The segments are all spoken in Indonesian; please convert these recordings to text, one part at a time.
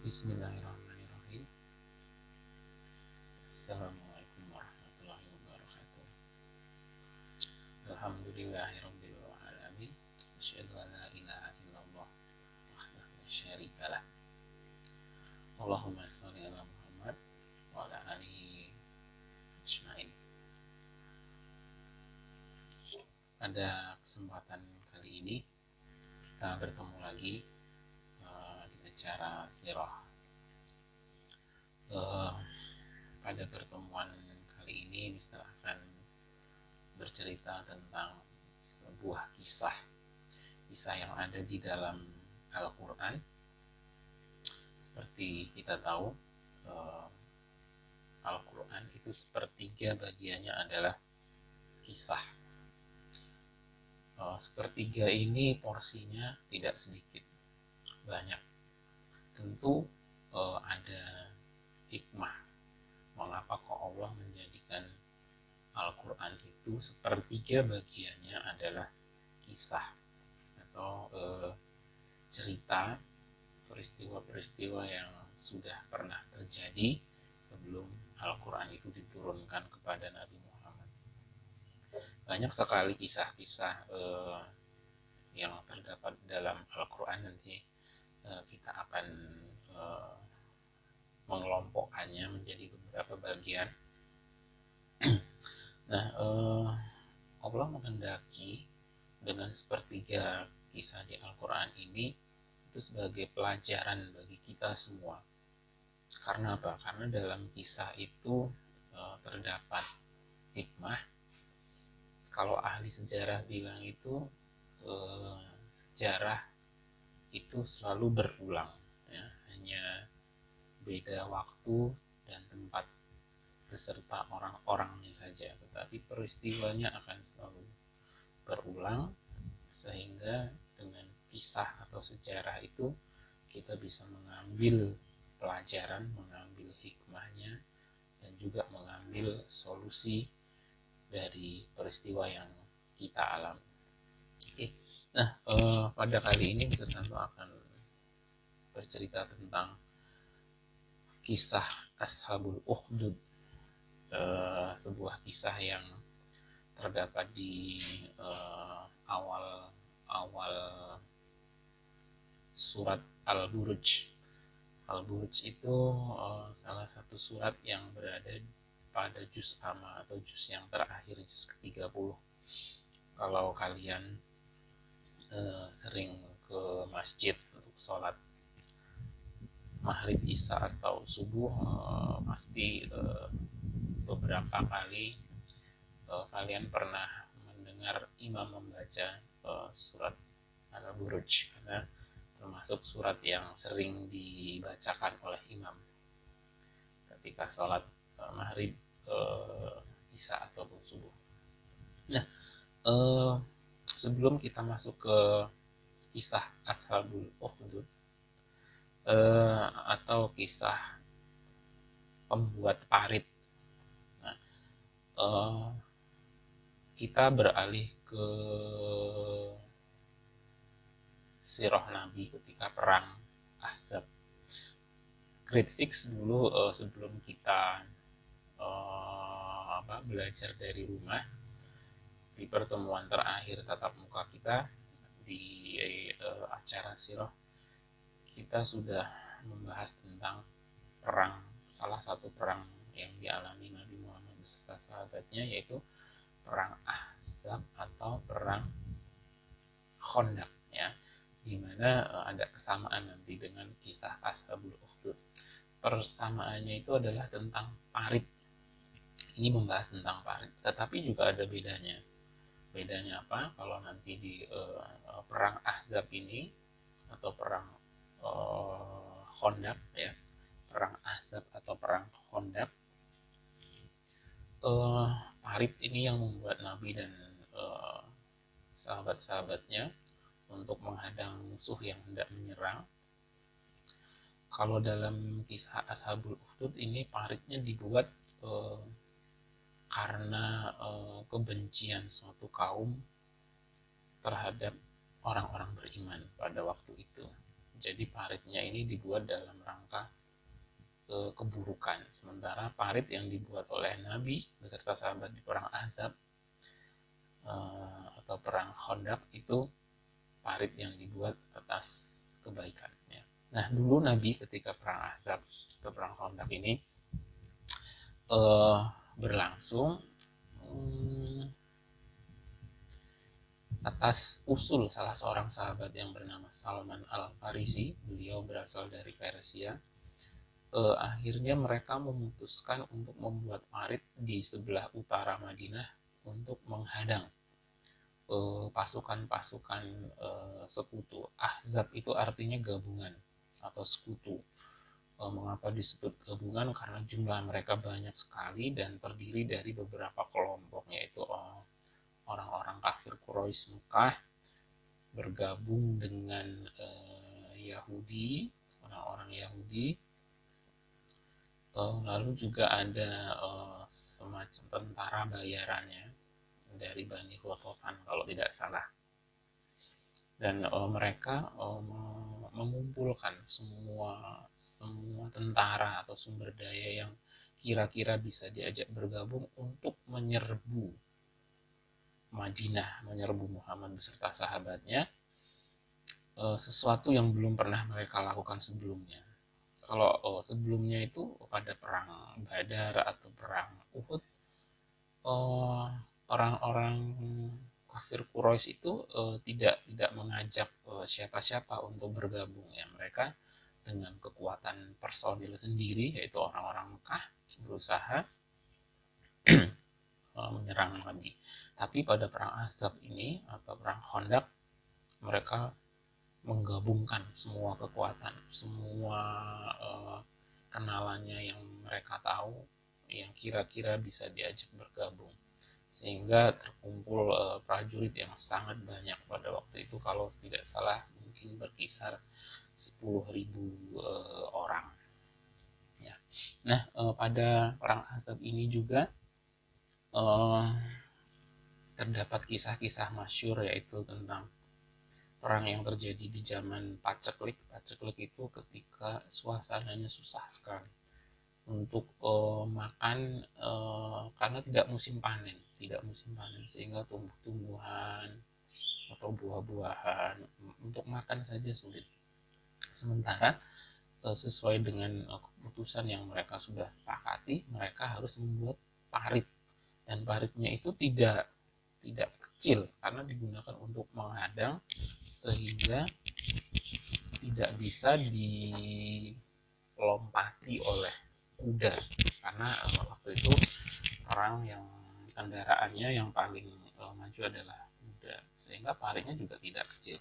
Bismillahirrahmanirrahim. Assalamualaikum warahmatullahi wabarakatuh. Alhamdulillahirabbil alamin. Asyhadu an la ilaha illallah wahdahu la syarikalah. Allahumma shalli ala Muhammad wa ala alihi ajmain. Pada kesempatan kali ini kita bertemu lagi di acara sirah. Pada pertemuan kali ini Mister akan bercerita tentang sebuah kisah yang ada di dalam Al-Quran. Seperti kita tahu, Al-Quran itu sepertiga bagiannya adalah kisah. Sepertiga ini porsinya tidak sedikit, banyak. Tentu ada hikmah mengapa kok Allah menjadikan Al-Quran itu sepertiga bagiannya adalah kisah atau cerita peristiwa-peristiwa yang sudah pernah terjadi sebelum Al-Quran itu diturunkan kepada Nabi Muhammad. Banyak sekali kisah-kisah yang terdapat dalam Al-Quran. Nanti kita akan mengelompokkannya menjadi beberapa bagian. Nah, Allah menghendaki dengan sepertiga kisah di Al-Quran ini itu sebagai pelajaran bagi kita semua. Karena apa? Karena dalam kisah itu terdapat hikmah. Kalau ahli sejarah bilang itu sejarah itu selalu berulang, ya, hanya beda waktu dan tempat beserta orang-orangnya saja, tetapi peristiwanya akan selalu berulang, sehingga dengan kisah atau sejarah itu kita bisa mengambil pelajaran, mengambil hikmahnya, dan juga mengambil solusi dari peristiwa yang kita alami. Oke. Nah, pada kali ini Mr. Santo akan bercerita tentang kisah Ashabul Ukhdud, sebuah kisah yang terdapat di awal surat Al-Buruj. Al-Buruj itu salah satu surat yang berada pada juz amma atau juz yang terakhir, juz ke-30. Kalau kalian sering ke masjid untuk sholat maghrib, isya atau subuh, pasti beberapa kali kalian pernah mendengar imam membaca surat Al-Buruj, karena termasuk surat yang sering dibacakan oleh imam ketika sholat maghrib, isya ataupun subuh. Nah, sebelum kita masuk ke kisah Ashabul Ukhdud atau kisah pembuat parit, nah, kita beralih ke sirah Nabi ketika perang Ahzab. Grade 6 dulu, sebelum kita belajar dari rumah, di pertemuan terakhir tatap muka kita di acara sirah, kita sudah membahas tentang salah satu perang yang dialami Nabi Muhammad beserta sahabatnya, yaitu perang Ahzab atau perang Khandaq, ya, dimana ada kesamaan nanti dengan kisah Ashabul Ukhdud. Persamaannya itu adalah tentang parit. Ini membahas tentang parit, tetapi juga ada bedanya. Bedanya apa? Kalau nanti di perang Ahzab ini atau perang Khandaq, ya, perang Ahzab atau perang Khandaq, parit ini yang membuat Nabi dan sahabat-sahabatnya untuk menghadang musuh yang hendak menyerang. Kalau dalam kisah Ashabul Ukhdud ini paritnya dibuat karena kebencian suatu kaum terhadap orang-orang beriman pada waktu itu. Jadi paritnya ini dibuat dalam rangka keburukan. Sementara parit yang dibuat oleh Nabi beserta sahabat di perang Ahzab atau perang Khandaq itu parit yang dibuat atas kebaikan. Ya. Nah, dulu Nabi ketika perang Ahzab atau perang Khandaq ini berlangsung atas usul salah seorang sahabat yang bernama Salman Al-Farisi. Beliau berasal dari Persia. Akhirnya mereka memutuskan untuk membuat parit di sebelah utara Madinah untuk menghadang pasukan-pasukan sekutu. Ahzab itu artinya gabungan atau sekutu. Mengapa disebut gabungan? Karena jumlah mereka banyak sekali dan terdiri dari beberapa kelompok, yaitu orang-orang kafir Quraisy Mekah bergabung dengan Yahudi, orang-orang Yahudi. Lalu juga ada semacam tentara bayarannya dari Bani Ghatafan kalau tidak salah. Dan mereka mengumpulkan semua tentara atau sumber daya yang kira-kira bisa diajak bergabung untuk menyerbu Madinah, menyerbu Muhammad beserta sahabatnya, sesuatu yang belum pernah mereka lakukan sebelumnya. Kalau sebelumnya itu pada perang Badar atau perang Uhud, orang-orang kafir Quraisy itu tidak mengajak siapa-siapa untuk bergabung. Ya, mereka dengan kekuatan personil sendiri, yaitu orang-orang Mekah, berusaha menyerang Nabi. Tapi pada perang Ahzab ini atau perang Khandaq, mereka menggabungkan semua kekuatan, semua kenalannya yang mereka tahu, yang kira-kira bisa diajak bergabung, sehingga terkumpul prajurit yang sangat banyak pada waktu itu. Kalau tidak salah mungkin berkisar 10.000 orang. Ya. Nah, pada perang Ahzab ini juga terdapat kisah-kisah masyhur, yaitu tentang perang yang terjadi di zaman paceklik. Paceklik itu ketika suasananya susah sekali untuk makan karena tidak musim panen, sehingga tumbuh-tumbuhan atau buah-buahan untuk makan saja sulit. Sementara sesuai dengan keputusan yang mereka sudah sepakati, mereka harus membuat parit, dan paritnya itu tidak kecil karena digunakan untuk menghadang, sehingga tidak bisa dilompati oleh kuda, karena waktu itu orang yang kendaraannya yang paling maju adalah kuda, sehingga paritnya juga tidak kecil.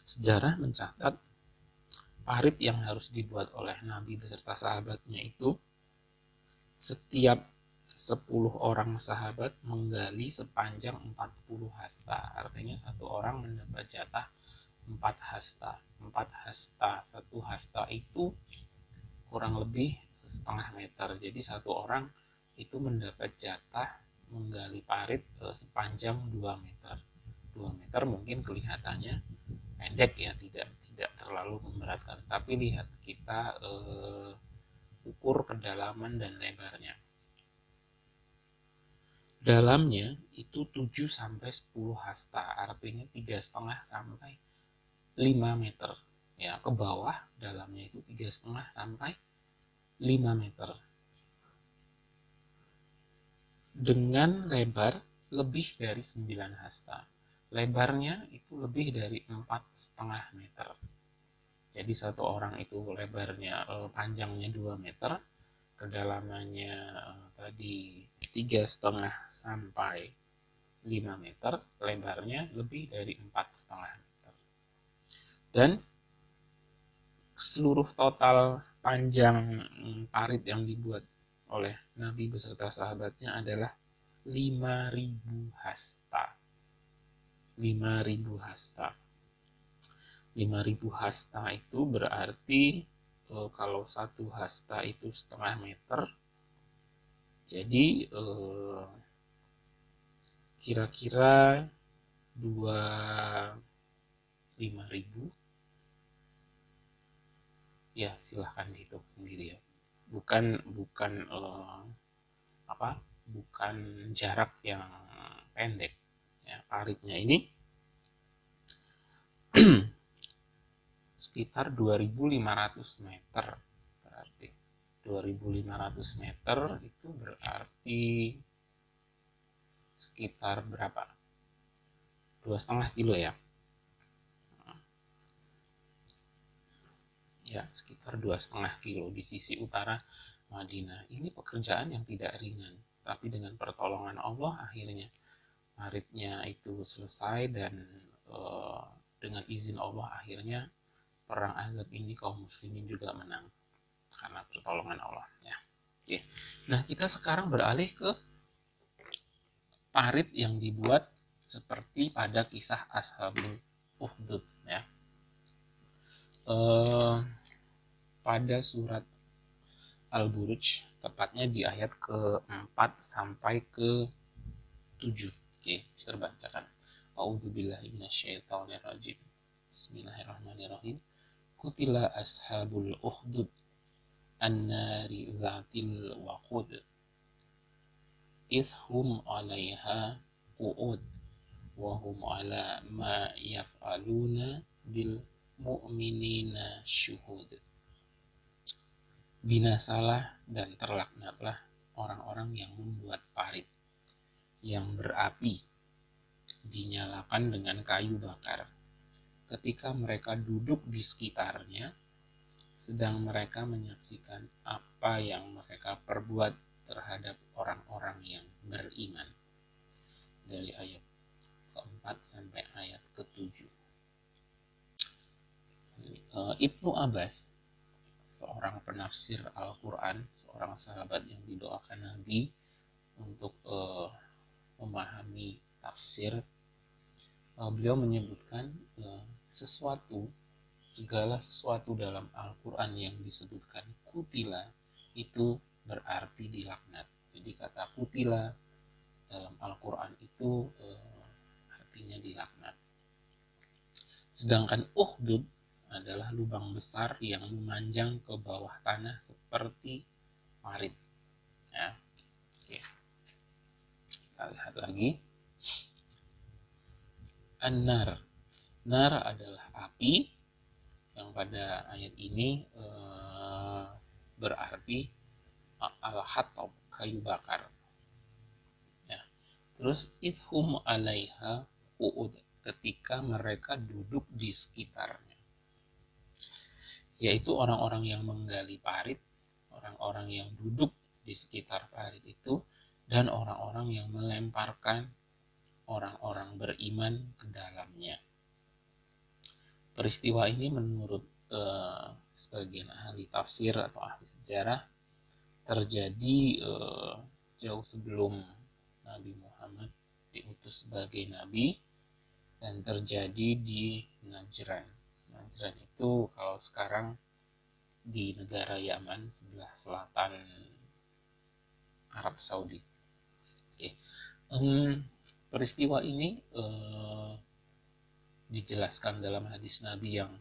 Sejarah mencatat parit yang harus dibuat oleh Nabi beserta sahabatnya itu setiap 10 orang sahabat menggali sepanjang 40 hasta. Artinya satu orang mendapat jatah 4 hasta. 4 hasta, 1 hasta itu kurang lebih setengah meter. Jadi satu orang itu mendapat jatah menggali parit sepanjang 2 meter. 2 meter mungkin kelihatannya pendek ya, tidak terlalu memberatkan. Tapi lihat kita ukur kedalaman dan lebarnya. Dalamnya itu 7 sampai 10 hasta, artinya 3,5 sampai 5 meter. Ya, ke bawah dalamnya itu 3,5 sampai 5 meter. Dengan lebar lebih dari 9 hasta. Lebarnya itu lebih dari 4,5 meter. Jadi satu orang itu lebarnya panjangnya 2 meter, kedalamannya tadi 3,5 sampai 5 meter, lebarnya lebih dari 4,5 meter. Dan seluruh total panjang parit yang dibuat oleh Nabi beserta sahabatnya adalah 5.000 hasta. 5.000 hasta. 5.000 hasta itu berarti kalau 1 hasta itu setengah meter, jadi kira-kira 5.000 ya silahkan dihitung sendiri ya. Bukan bukan jarak yang pendek ya. Paritnya ini sekitar 2.500 meter. Berarti 2.500 meter itu berarti sekitar berapa? 2,5 kilo ya. Ya, sekitar 2,5 kilo di sisi utara Madinah. Ini pekerjaan yang tidak ringan, tapi dengan pertolongan Allah akhirnya paritnya itu selesai, dan dengan izin Allah akhirnya perang Ahzab ini kaum muslimin juga menang karena pertolongan Allah ya. Oke. Nah, kita sekarang beralih ke parit yang dibuat seperti pada kisah Ashabul Ukhdud ya. Pada surat Al-Buruj, tepatnya di ayat ke-4 sampai ke-7. Oke, Mister bacakan. A'udzubillahi minasyaitonirrajim. Bismillahirrahmanirrahim. Qutila ashabul ukhdud an-nari dzatil waqud ishum 'alaiha qu'ud wa hum 'ala ma yaf'aluna bil mu'minina syuhud. Binasalah dan terlaknatlah orang-orang yang membuat parit yang berapi dinyalakan dengan kayu bakar ketika mereka duduk di sekitarnya sedang mereka menyaksikan apa yang mereka perbuat terhadap orang-orang yang beriman. Dari ayat ke-4 sampai ayat ke-7. Ibnu Abbas, seorang penafsir Al-Quran, seorang sahabat yang didoakan Nabi untuk memahami tafsir, beliau menyebutkan segala sesuatu dalam Al-Quran yang disebutkan kutila itu berarti dilaknat. Jadi kata kutila dalam Al-Quran itu artinya dilaknat. Sedangkan ukhdud adalah lubang besar yang memanjang ke bawah tanah seperti parit ya. Oke. Kita lihat lagi. An-nar. Nar adalah api, yang pada ayat ini berarti al-hatab, kayu bakar ya. Terus ishum 'alaiha qu'ud, ketika mereka duduk di sekitarnya, yaitu orang-orang yang menggali parit, orang-orang yang duduk di sekitar parit itu, dan orang-orang yang melemparkan orang-orang beriman ke dalamnya. Peristiwa ini menurut sebagian ahli tafsir atau ahli sejarah terjadi jauh sebelum Nabi Muhammad diutus sebagai nabi, dan terjadi di Najran. Najran itu kalau sekarang di negara Yaman sebelah selatan Arab Saudi. Oke. Peristiwa ini dijelaskan dalam hadis Nabi yang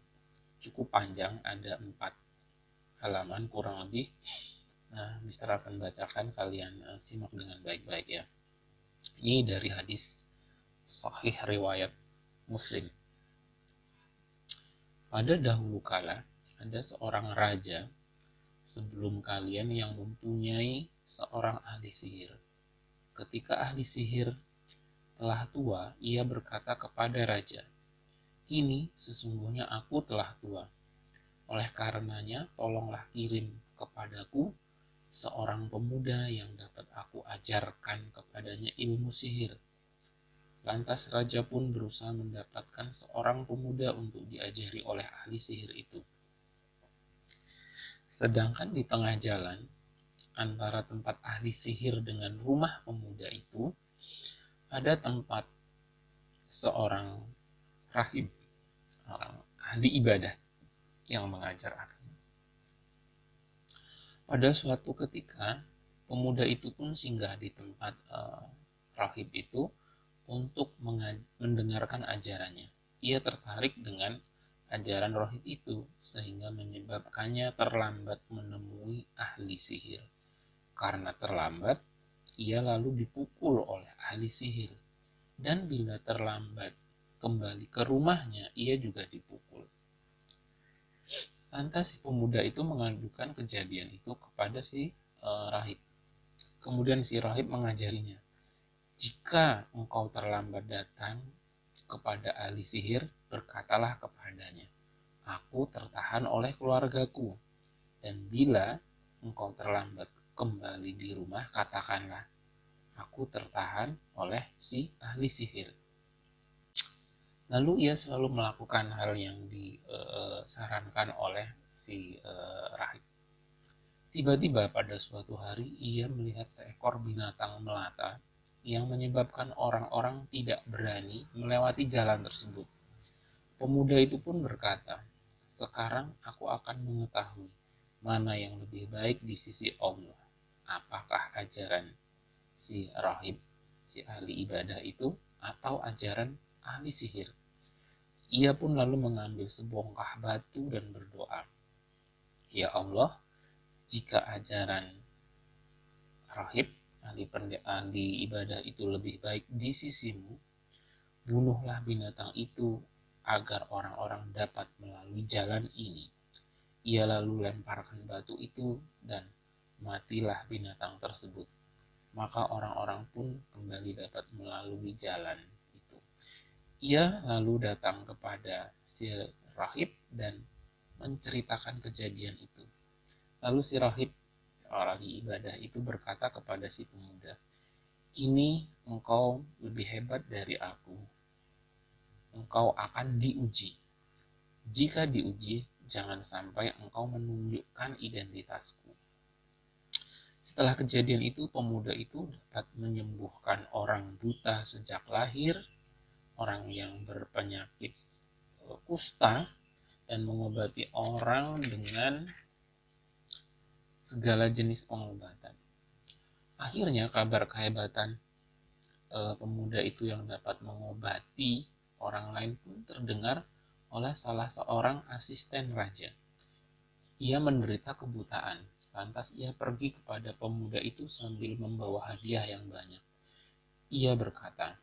cukup panjang, ada 4 halaman kurang lebih. Nah, Mister akan bacakan, kalian simak dengan baik-baik ya. Ini dari hadis sahih riwayat Muslim. Pada dahulu kala ada seorang raja sebelum kalian yang mempunyai seorang ahli sihir. Ketika ahli sihir telah tua, ia berkata kepada raja, "Kini sesungguhnya aku telah tua. Oleh karenanya, tolonglah kirim kepadaku seorang pemuda yang dapat aku ajarkan kepadanya ilmu sihir." Lantas raja pun berusaha mendapatkan seorang pemuda untuk diajari oleh ahli sihir itu. Sedangkan di tengah jalan antara tempat ahli sihir dengan rumah pemuda itu ada tempat seorang rahib, orang ahli ibadah yang mengajar agama. Pada suatu ketika, pemuda itu pun singgah di tempat rahib itu untuk mendengarkan ajarannya. Ia tertarik dengan ajaran rohib itu sehingga menyebabkannya terlambat menemui ahli sihir. Karena terlambat, ia lalu dipukul oleh ahli sihir. Dan bila terlambat kembali ke rumahnya, ia juga dipukul. Lantas si pemuda itu mengadukan kejadian itu kepada si rahib. Kemudian si rahib mengajarinya, jika engkau terlambat datang kepada ahli sihir, berkatalah kepadanya, aku tertahan oleh keluargaku. Dan bila engkau terlambat kembali di rumah, katakanlah, aku tertahan oleh si ahli sihir. Lalu ia selalu melakukan hal yang disarankan oleh si rahib. Tiba-tiba pada suatu hari ia melihat seekor binatang melata yang menyebabkan orang-orang tidak berani melewati jalan tersebut. Pemuda itu pun berkata, sekarang aku akan mengetahui mana yang lebih baik di sisi Allah. Apakah ajaran si rahib, si ahli ibadah itu, atau ajaran ahli sihir. Ia pun lalu mengambil sebongkah batu dan berdoa, ya Allah, jika ajaran rahib, ahli ibadah itu lebih baik di sisimu, bunuhlah binatang itu agar orang-orang dapat melalui jalan ini. Ia lalu lemparkan batu itu dan matilah binatang tersebut. Maka orang-orang pun kembali dapat melalui jalan itu. Ia lalu datang kepada si rahib dan menceritakan kejadian itu. Lalu si rahib, seorang ibadah itu, berkata kepada si pemuda, kini engkau lebih hebat dari aku. Engkau akan diuji. Jika diuji, jangan sampai engkau menunjukkan identitasku. Setelah kejadian itu, pemuda itu dapat menyembuhkan orang buta sejak lahir, orang yang berpenyakit kusta, dan mengobati orang dengan segala jenis pengobatan. Akhirnya kabar kehebatan pemuda itu yang dapat mengobati orang lain pun terdengar oleh salah seorang asisten raja. Ia menderita kebutaan. Lantas ia pergi kepada pemuda itu sambil membawa hadiah yang banyak. Ia berkata,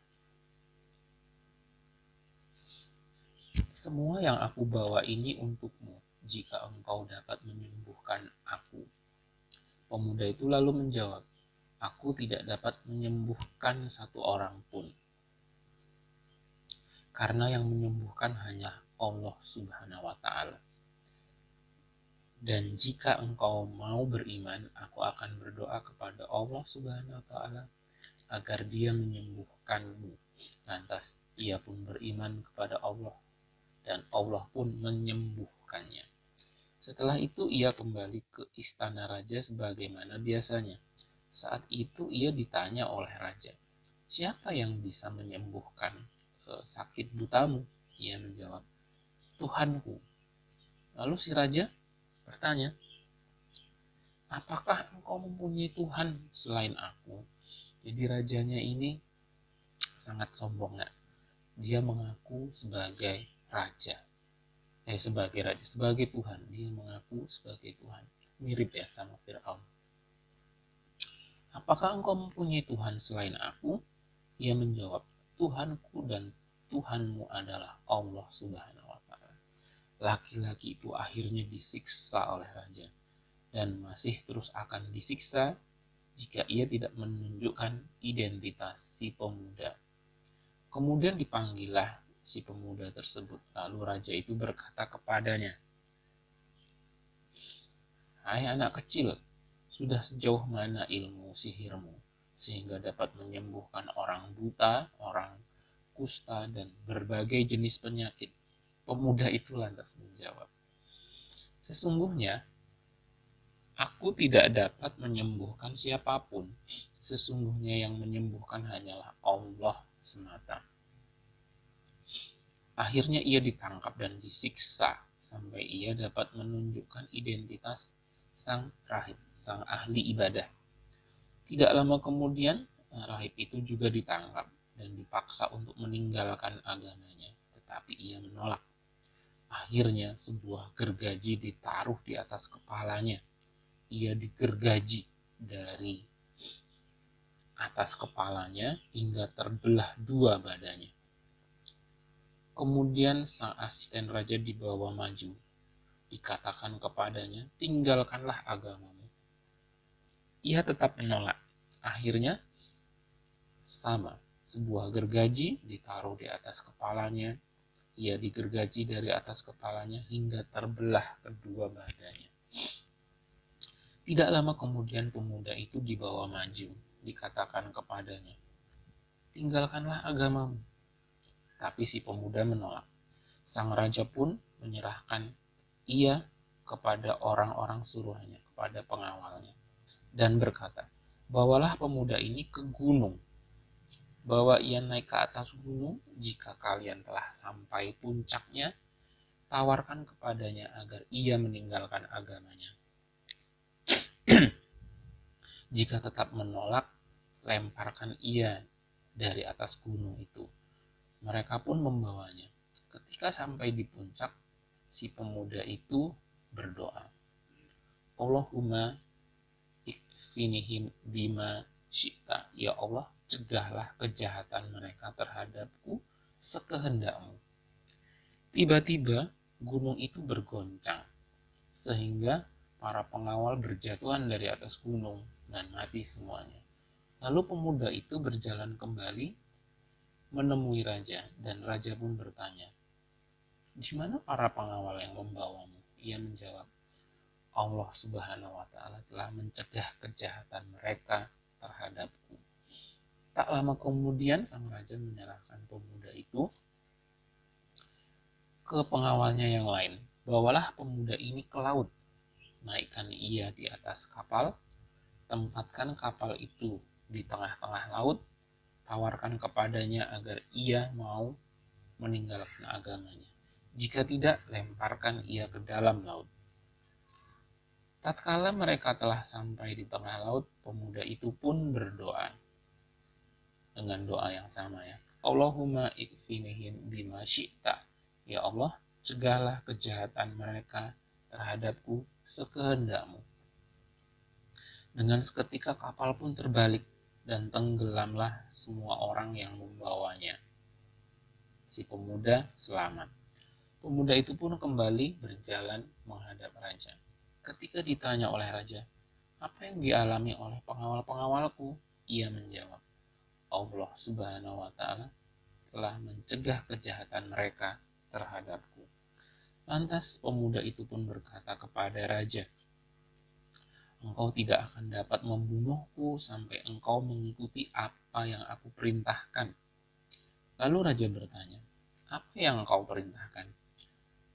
semua yang aku bawa ini untukmu, jika engkau dapat menyembuhkan aku. Pemuda itu lalu menjawab, aku tidak dapat menyembuhkan satu orang pun. Karena yang menyembuhkan hanya Allah Subhanahu wa Ta'ala. Dan jika engkau mau beriman, aku akan berdoa kepada Allah Subhanahu wa Ta'ala agar Dia menyembuhkanmu. Lantas ia pun beriman kepada Allah dan Allah pun menyembuhkannya. Setelah itu ia kembali ke istana raja sebagaimana biasanya. Saat itu ia ditanya oleh raja, siapa yang bisa menyembuhkan sakit butamu? Ia menjawab, Tuhanku. Lalu si raja bertanya, apakah engkau mempunyai Tuhan selain aku? Jadi rajanya ini sangat sombong. Dia mengaku sebagai raja. Sebagai Tuhan. Dia mengaku sebagai Tuhan. Mirip ya sama Fir'aun. Apakah engkau mempunyai Tuhan selain aku? Ia menjawab, Tuhanku dan Tuhanmu adalah Allah Subhanahu wa Ta'ala. Laki-laki itu akhirnya disiksa oleh raja dan masih terus akan disiksa jika ia tidak menunjukkan identitas si pemuda. Kemudian dipanggillah si pemuda tersebut. Lalu raja itu berkata kepadanya, hai anak kecil, sudah sejauh mana ilmu sihirmu sehingga dapat menyembuhkan orang buta, orang kusta, dan berbagai jenis penyakit? Pemuda itu lantas menjawab, sesungguhnya aku tidak dapat menyembuhkan siapapun. Sesungguhnya yang menyembuhkan hanyalah Allah semata. Akhirnya ia ditangkap dan disiksa sampai ia dapat menunjukkan identitas sang rahib, sang ahli ibadah. Tidak lama kemudian, rahib itu juga ditangkap dan dipaksa untuk meninggalkan agamanya, tetapi ia menolak. Akhirnya sebuah gergaji ditaruh di atas kepalanya. Ia digergaji dari atas kepalanya hingga terbelah dua badannya. Kemudian sang asisten raja dibawa maju. Dikatakan kepadanya, tinggalkanlah agamamu. Ia tetap menolak. Akhirnya sama, sebuah gergaji ditaruh di atas kepalanya. Ia digergaji dari atas kepalanya hingga terbelah kedua badannya. Tidak lama kemudian pemuda itu dibawa maju. Dikatakan kepadanya, tinggalkanlah agamamu. Tapi si pemuda menolak. Sang raja pun menyerahkan ia kepada orang-orang suruhannya, kepada pengawalnya, dan berkata, bawalah pemuda ini ke gunung. Bawa ia naik ke atas gunung. Jika kalian telah sampai puncaknya, tawarkan kepadanya agar ia meninggalkan agamanya. Jika tetap menolak, lemparkan ia dari atas gunung itu. Mereka pun membawanya. Ketika sampai di puncak, si pemuda itu berdoa, Allahumma ikfinihim bima syi'ta. Ya Allah, cegahlah kejahatan mereka terhadapku sekehendakmu. Tiba-tiba gunung itu bergoncang, sehingga para pengawal berjatuhan dari atas gunung dan mati semuanya. Lalu pemuda itu berjalan kembali menemui raja, dan raja pun bertanya, di mana para pengawal yang membawamu? Ia menjawab, Allah Subhanahu wa Ta'ala telah mencegah kejahatan mereka terhadapku. Tak lama kemudian sang raja menyerahkan pemuda itu ke pengawalnya yang lain. Bawalah pemuda ini ke laut. Naikkan ia di atas kapal. Tempatkan kapal itu di tengah-tengah laut. Tawarkan kepadanya agar ia mau meninggalkan agamanya. Jika tidak, lemparkan ia ke dalam laut. Tatkala mereka telah sampai di tengah laut, pemuda itu pun berdoa dengan doa yang sama, ya. Allahumma ikfinihim bima syi'ta. Ya Allah, cegahlah kejahatan mereka terhadapku sekehendakmu. Dengan seketika kapal pun terbalik dan tenggelamlah semua orang yang membawanya. Si pemuda selamat. Pemuda itu pun kembali berjalan menghadap raja. Ketika ditanya oleh raja, apa yang dialami oleh pengawal-pengawalku? Ia menjawab, Allah Subhanahu wa Ta'ala telah mencegah kejahatan mereka terhadapku. Lantas pemuda itu pun berkata kepada raja, engkau tidak akan dapat membunuhku sampai engkau mengikuti apa yang aku perintahkan. Lalu raja bertanya, apa yang engkau perintahkan?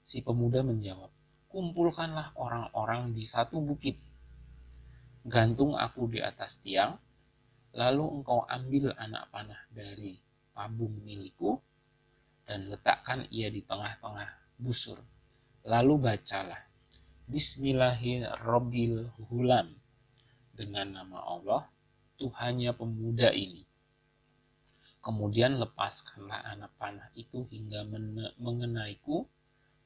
Si pemuda menjawab, kumpulkanlah orang-orang di satu bukit. Gantung aku di atas tiang, lalu engkau ambil anak panah dari tabung milikku dan letakkan ia di tengah-tengah busur. Lalu bacalah, Bismillahirrabbilhulam, dengan nama Allah, Tuhannya pemuda ini. Kemudian lepaskanlah anak panah itu hingga mengenaiku,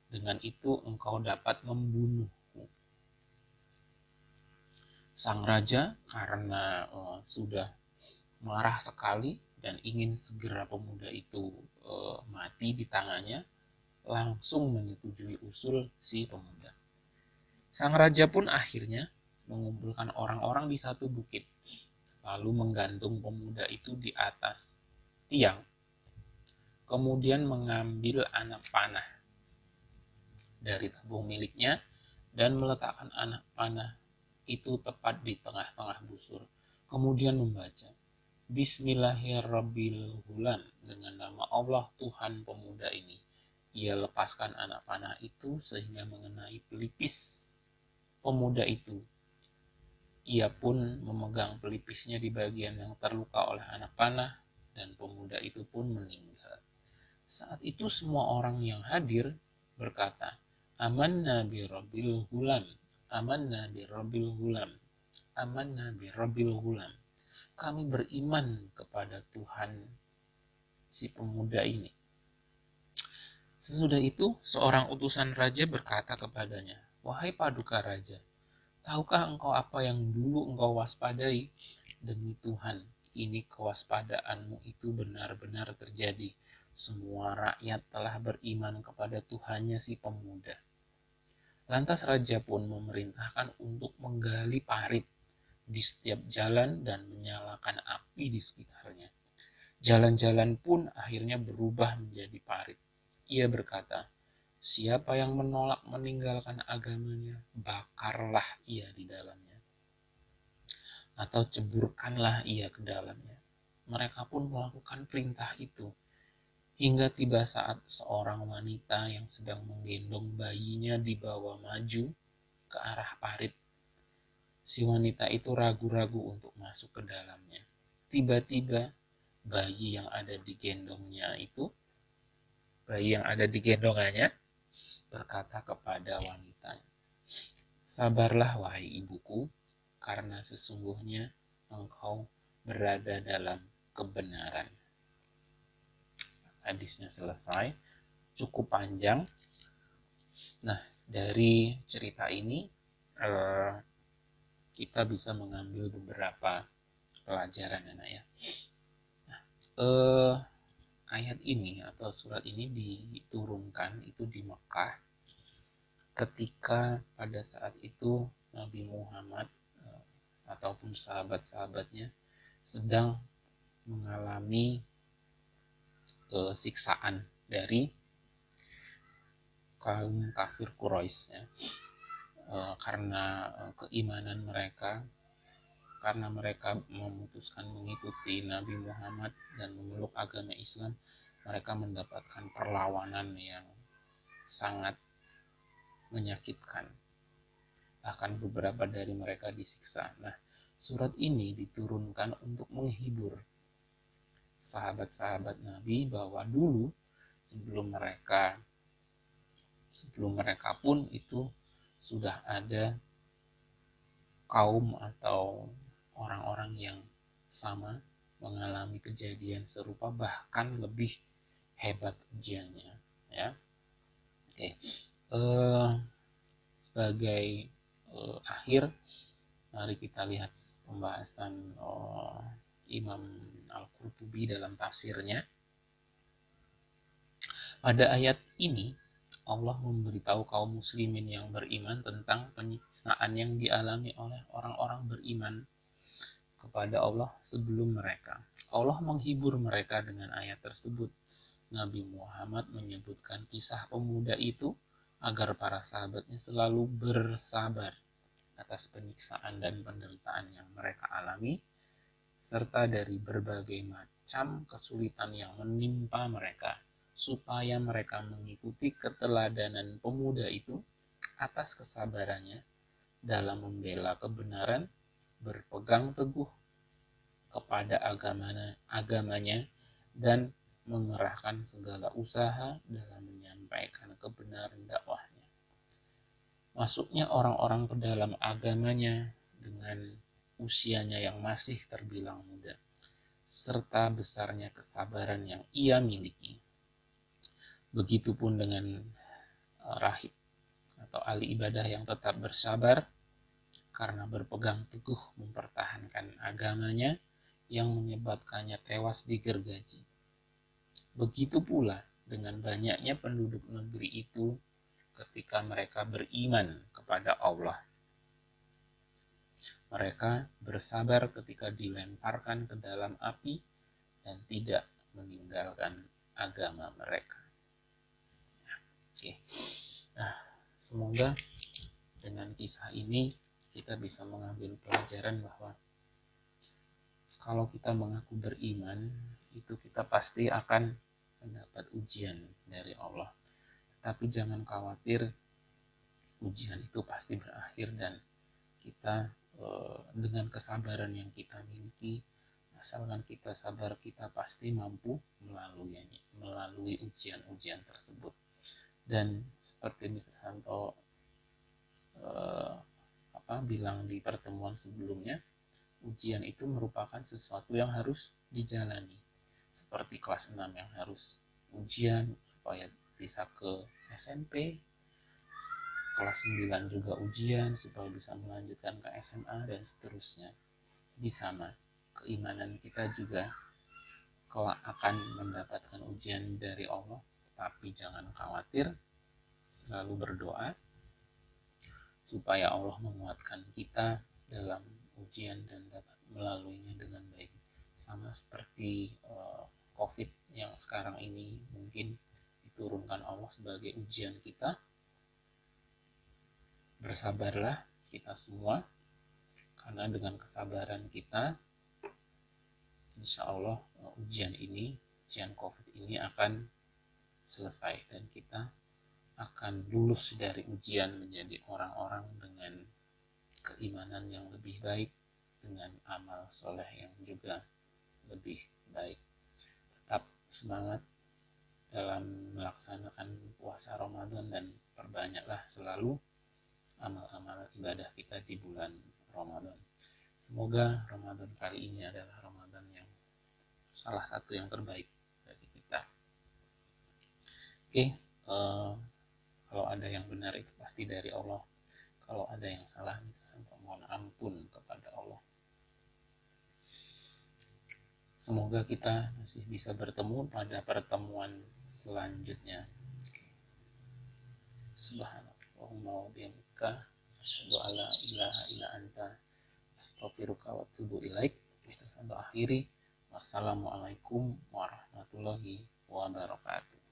dengan itu engkau dapat membunuhku. Sang raja karena sudah marah sekali dan ingin segera pemuda itu mati di tangannya, langsung menyetujui usul si pemuda. Sang raja pun akhirnya mengumpulkan orang-orang di satu bukit, lalu menggantung pemuda itu di atas tiang, kemudian mengambil anak panah dari tabung miliknya dan meletakkan anak panah itu tepat di tengah-tengah busur. Kemudian membaca, Bismillahirrabbilhulam, dengan nama Allah Tuhan pemuda ini. Ia lepaskan anak panah itu sehingga mengenai pelipis pemuda itu. Ia pun memegang pelipisnya di bagian yang terluka oleh anak panah, dan pemuda itu pun meninggal. Saat itu semua orang yang hadir berkata, Amanna bi Rabbil Hulam, Amanna bi Rabbil Hulam, Amanna bi Rabbil Hulam. Kami beriman kepada Tuhan si pemuda ini. Sesudah itu, seorang utusan raja berkata kepadanya, "Wahai paduka raja, tahukah engkau apa yang dulu engkau waspadai? Demi Tuhan, kini kewaspadaanmu itu benar-benar terjadi. Semua rakyat telah beriman kepada Tuhannya si pemuda." Lantas raja pun memerintahkan untuk menggali parit di setiap jalan dan menyalakan api di sekitarnya. Jalan-jalan pun akhirnya berubah menjadi parit. Ia berkata, "Siapa yang menolak meninggalkan agamanya, bakarlah ia di dalamnya, atau ceburkanlah ia ke dalamnya." Mereka pun melakukan perintah itu, hingga tiba saat seorang wanita yang sedang menggendong bayinya dibawa maju ke arah parit. Si wanita itu ragu-ragu untuk masuk ke dalamnya. Tiba-tiba bayi yang ada di gendongannya berkata kepada wanita, "Sabarlah wahai ibuku, karena sesungguhnya engkau berada dalam kebenaran." Hadisnya selesai, cukup panjang. Nah, dari cerita ini kita bisa mengambil beberapa pelajaran, anak ya. Ayat ini atau surat ini diturunkan itu di Mekah ketika pada saat itu Nabi Muhammad ataupun sahabat-sahabatnya sedang mengalami siksaan dari kaum kafir Quraisy, ya. Karena keimanan mereka, karena mereka memutuskan mengikuti Nabi Muhammad dan memeluk agama Islam, mereka mendapatkan perlawanan yang sangat menyakitkan. Bahkan beberapa dari mereka disiksa. Nah, surat ini diturunkan untuk menghibur sahabat-sahabat Nabi bahwa dulu sebelum mereka pun itu sudah ada kaum atau orang-orang yang sama mengalami kejadian serupa, bahkan lebih hebat ujiannya, ya. Oke. Sebagai akhir, mari kita lihat pembahasan Imam Al-Qurtubi dalam tafsirnya. Pada ayat ini Allah memberitahu kaum muslimin yang beriman tentang penyiksaan yang dialami oleh orang-orang beriman kepada Allah sebelum mereka. Allah menghibur mereka dengan ayat tersebut. Nabi Muhammad menyebutkan kisah pemuda itu agar para sahabatnya selalu bersabar atas penyiksaan dan penderitaan yang mereka alami, serta dari berbagai macam kesulitan yang menimpa mereka, supaya mereka mengikuti keteladanan pemuda itu atas kesabarannya dalam membela kebenaran, berpegang teguh kepada agamanya, dan mengerahkan segala usaha dalam menyampaikan kebenaran dakwahnya. Masuknya orang-orang ke dalam agamanya dengan usianya yang masih terbilang muda, serta besarnya kesabaran yang ia miliki. Begitupun dengan rahib atau ahli ibadah yang tetap bersabar karena berpegang teguh mempertahankan agamanya yang menyebabkannya tewas digergaji. Begitu pula dengan banyaknya penduduk negeri itu ketika mereka beriman kepada Allah. Mereka bersabar ketika dilemparkan ke dalam api dan tidak meninggalkan agama mereka. Oke. Nah, semoga dengan kisah ini kita bisa mengambil pelajaran bahwa kalau kita mengaku beriman, itu kita pasti akan mendapat ujian dari Allah. Tapi jangan khawatir, ujian itu pasti berakhir dan kita dengan kesabaran yang kita miliki, asalkan kita sabar, kita pasti mampu melalui ujian-ujian tersebut. Dan seperti Mr. Santo bilang di pertemuan sebelumnya, ujian itu merupakan sesuatu yang harus dijalani. Seperti kelas 6 yang harus ujian supaya bisa ke SMP, kelas 9 juga ujian supaya bisa melanjutkan ke SMA dan seterusnya. Di sana keimanan kita juga kelak akan mendapatkan ujian dari Allah, tapi jangan khawatir, selalu berdoa supaya Allah menguatkan kita dalam ujian dan dapat melaluinya dengan baik. Sama seperti COVID yang sekarang ini mungkin diturunkan Allah sebagai ujian kita. Bersabarlah kita semua, karena dengan kesabaran kita, insya Allah ujian COVID ini akan selesai dan kita akan lulus dari ujian menjadi orang-orang dengan keimanan yang lebih baik, dengan amal soleh yang juga lebih baik. Tetap semangat dalam melaksanakan puasa Ramadan dan perbanyaklah selalu amal-amal ibadah kita di bulan Ramadan. Semoga Ramadan kali ini adalah Ramadan yang salah satu yang terbaik bagi kita. Oke, kalau ada yang benar itu pasti dari Allah. Kalau ada yang salah, kita sampai mohon ampun kepada Allah. Semoga kita masih bisa bertemu pada pertemuan selanjutnya. Subhanallahumma wa bihamdika, asyhadu an la ilaha illa anta, astaghfiruka wa atubu ilaik. Kita sampai akhiri. Wassalamualaikum warahmatullahi wabarakatuh.